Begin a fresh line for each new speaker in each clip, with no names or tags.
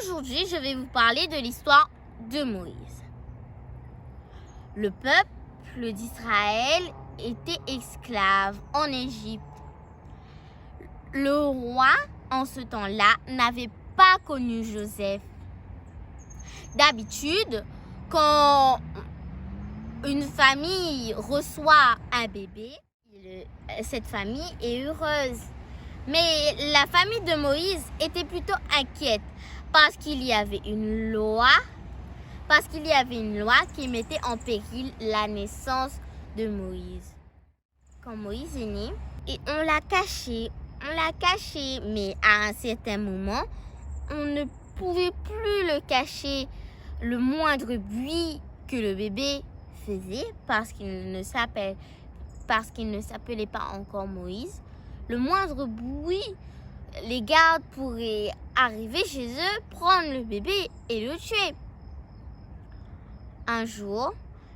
Aujourd'hui, je vais vous parler de l'histoire de Moïse. Le peuple d'Israël était esclave en Égypte. Le roi, en ce temps-là, n'avait pas connu Joseph. D'habitude, quand une famille reçoit un bébé, cette famille est heureuse. Mais la famille de Moïse était plutôt inquiète parce qu'il y avait une loi qui mettait en péril la naissance de Moïse. Quand Moïse est né, et on l'a caché, mais à un certain moment, on ne pouvait plus le cacher. Le moindre bruit que le bébé faisait, parce qu'il ne s'appelait pas encore Moïse, le moindre bruit, les gardes pourraient arriver chez eux, prendre le bébé et le tuer. Un jour,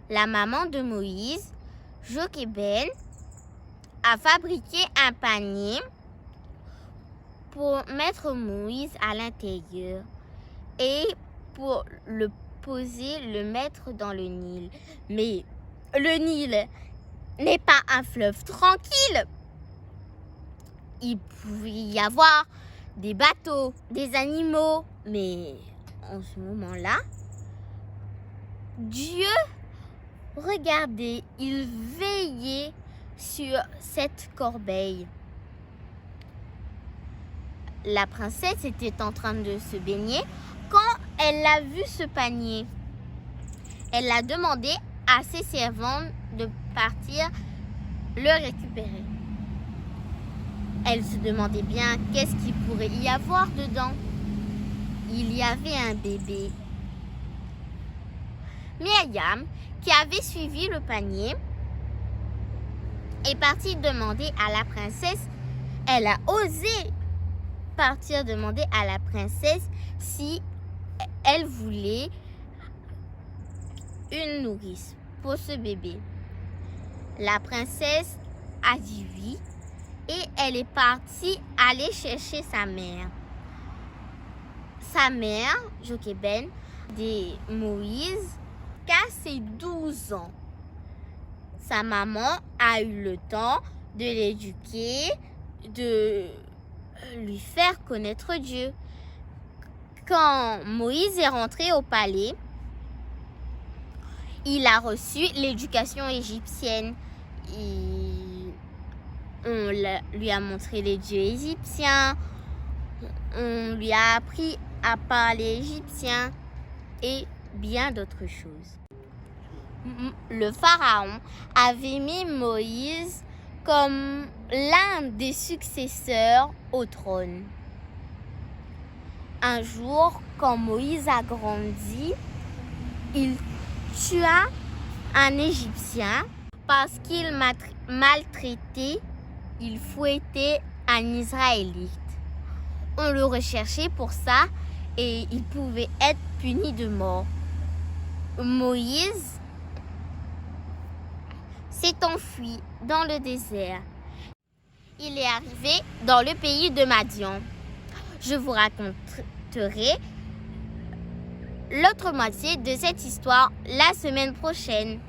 la maman de Moïse, Jochebed, a fabriqué un panier pour mettre Moïse à l'intérieur et pour le mettre dans le Nil. Mais le Nil n'est pas un fleuve tranquille. Il pouvait y avoir des bateaux, des animaux, mais en ce moment-là, Dieu regardait, il veillait sur cette corbeille. La princesse était en train de se baigner quand elle a vu ce panier. Elle a demandé à ses servantes de partir le récupérer. Elle se demandait bien qu'est-ce qu'il pourrait y avoir dedans. Il y avait un bébé. Myriam, qui avait suivi le panier, est partie demander à la princesse. Elle a osé partir demander à la princesse si elle voulait une nourrice pour ce bébé. La princesse a dit oui et elle est partie aller chercher sa mère. Sa mère, Jochebed, de Moïse, qu'à ses 12 ans. Sa maman a eu le temps de l'éduquer, de lui faire connaître Dieu. Quand Moïse est rentré au palais, il a reçu l'éducation égyptienne. On lui a montré les dieux égyptiens, on lui a appris à parler égyptien et bien d'autres choses. Le pharaon avait mis Moïse comme l'un des successeurs au trône. Un jour, quand Moïse a grandi, il tua un Égyptien parce qu'il maltraitait, il fouettait un Israélite. On le recherchait pour ça et il pouvait être puni de mort. Moïse s'est enfui dans le désert. Il est arrivé dans le pays de Madian. Je vous raconterai l'autre moitié de cette histoire la semaine prochaine.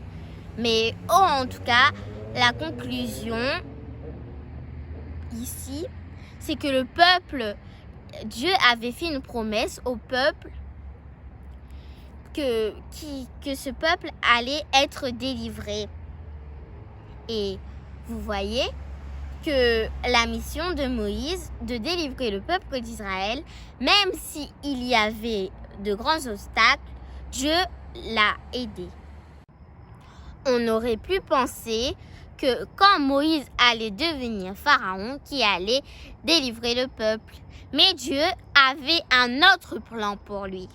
Mais en tout cas, la conclusion ici, c'est que le peuple, Dieu avait fait une promesse au peuple que ce peuple allait être délivré. Et vous voyez que la mission de Moïse de délivrer le peuple d'Israël, même s'il y avait de grands obstacles, Dieu l'a aidé. On aurait pu penser que quand Moïse allait devenir pharaon, qui allait délivrer le peuple, mais Dieu avait un autre plan pour lui.